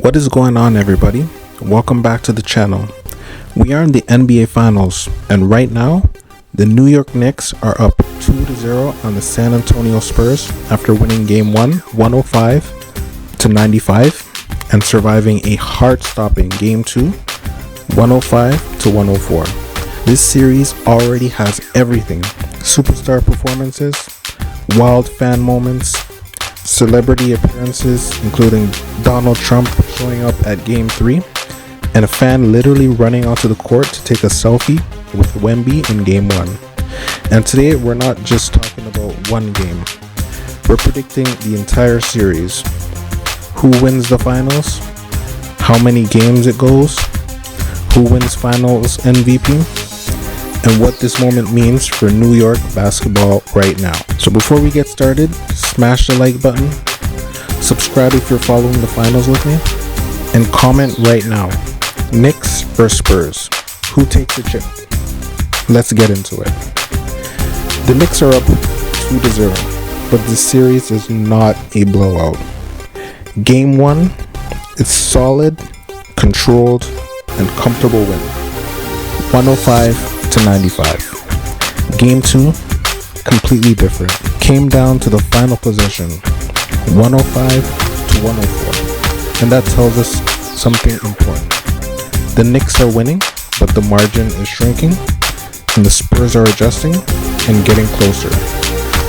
What is going on, everybody? Welcome back to the channel. We are in the NBA Finals, and right now, the New York Knicks are up 2-0 on the San Antonio Spurs after winning Game 1, 105-95, and surviving a heart-stopping Game 2, 105-104. This series already has everything: superstar performances, wild fan moments, celebrity appearances, including Donald Trump showing up at Game 3, and a fan literally running onto the court to take a selfie with Wemby in Game 1. And today we're not just talking about one game. We're predicting the entire series. Who wins the finals? How many games it goes? Who wins finals MVP? And what this moment means for New York basketball right now. So before we get started, smash the like button, subscribe if you're following the finals with me, and comment right now: Knicks or Spurs? Who takes the chip? Let's get into it. The Knicks are up 2-0, but this series is not a blowout. Game 1, it's solid, controlled, and comfortable win, 105-95. Game 2, completely different. Came down to the final possession, 105-104. And that tells us something important. The Knicks are winning, but the margin is shrinking, and the Spurs are adjusting and getting closer.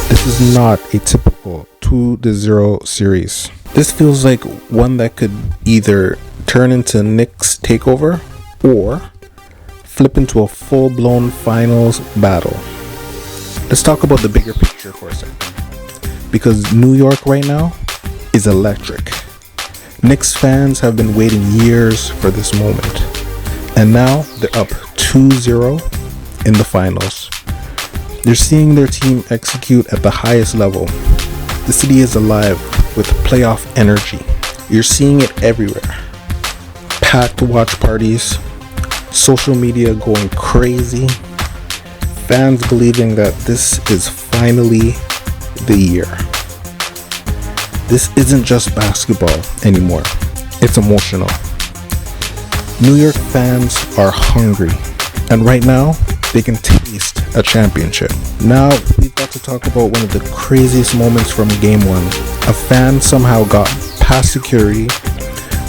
This is not a typical 2-0 series. This feels like one that could either turn into Knicks takeover or flip into a full-blown finals battle. Let's talk about the bigger picture for a second, because New York right now is electric. Knicks fans have been waiting years for this moment, and now they're up 2-0 in the finals. They're seeing their team execute at the highest level. The city is alive with playoff energy. You're seeing it everywhere. Packed watch parties, social media going crazy, fans believing that this is finally the year. This isn't just basketball anymore, it's emotional. New York fans are hungry, and right now they can taste a championship. Now we've got to talk about one of the craziest moments from Game 1. A fan somehow got past security,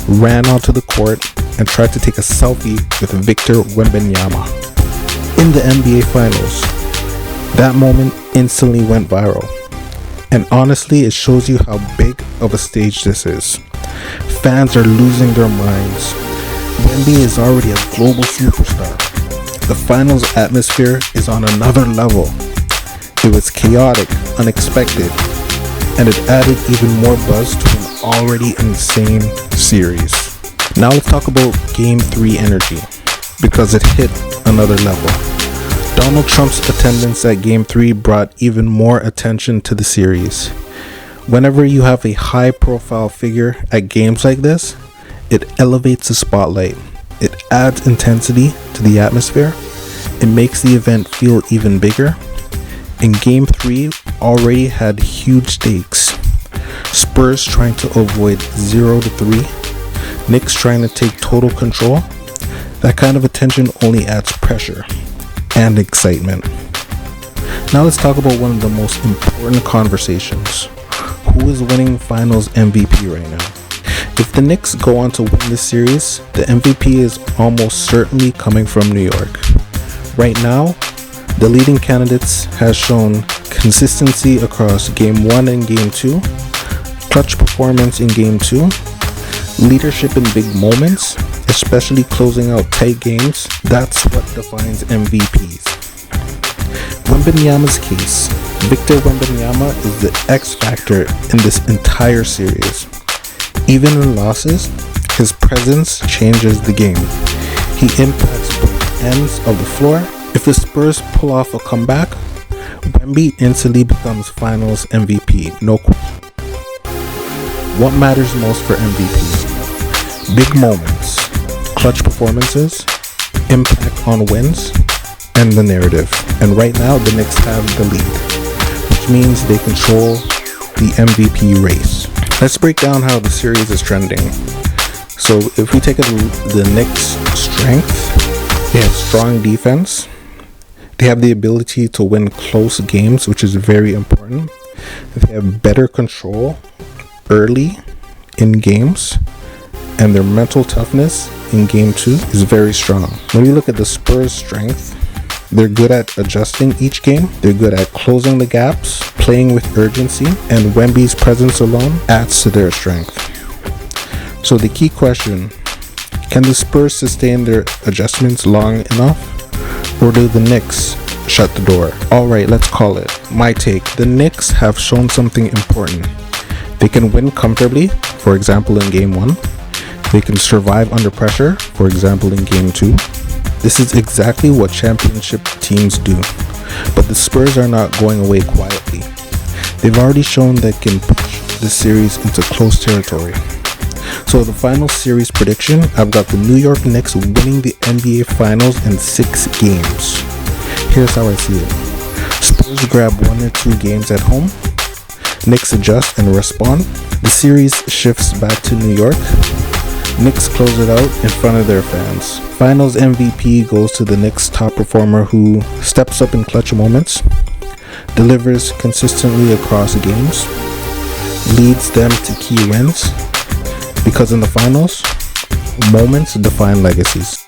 ran onto the court, and tried to take a selfie with Victor Wembanyama in the NBA Finals. That moment instantly went viral, and honestly, it shows you how big of a stage this is. Fans are losing their minds. Wemby is already a global superstar. The finals atmosphere is on another level. It was chaotic, unexpected, and it added even more buzz to an already insane series. Now let's talk about Game 3 energy, because it hit another level. Donald Trump's attendance at Game 3 brought even more attention to the series. Whenever you have a high-profile figure at games like this, it elevates the spotlight. It adds intensity to the atmosphere. It makes the event feel even bigger. And Game 3 already had huge stakes. Spurs trying to avoid 0-3. Knicks trying to take total control. That kind of attention only adds pressure and excitement. Now let's talk about one of the most important conversations. Who is winning finals MVP right now? If the Knicks go on to win this series, the MVP is almost certainly coming from New York. Right now, the leading candidates has shown consistency across Game 1 and Game 2, clutch performance in Game 2, leadership in big moments, especially closing out tight games. That's what defines MVPs. Wembanyama's case. Victor Wembanyama is the X factor in this entire series. Even in losses, his presence changes the game. He impacts both ends of the floor. If the Spurs pull off a comeback, Wemby instantly becomes finals MVP, no question. What matters most for MVP? Big moments, clutch performances, impact on wins, and the narrative. And right now, the Knicks have the lead, which means they control the MVP race. Let's break down how the series is trending. So if we take the Knicks' strength, they have strong defense. They have the ability to win close games, which is very important. They have better control early in games, and their mental toughness in game 2 is very strong. When you look at the Spurs' strength, they're good at adjusting each game. They're good at closing the gaps, playing with urgency, and Wemby's presence alone adds to their strength. So the key question, can the Spurs sustain their adjustments long enough, or do the Knicks shut the door? Alright, let's call it. My take, the Knicks have shown something important. They can win comfortably, for example in game 1. They can survive under pressure, for example in game 2. This is exactly what championship teams do. But the Spurs are not going away quietly. They've already shown they can push the series into close territory. So the final series prediction, I've got the New York Knicks winning the NBA Finals in 6 games. Here's how I see it. Spurs grab 1 or 2 games at home. Knicks adjust and respond. The series shifts back to New York. Knicks close it out in front of their fans. Finals MVP goes to the Knicks top performer who steps up in clutch moments, delivers consistently across games, leads them to key wins, because in the finals, moments define legacies.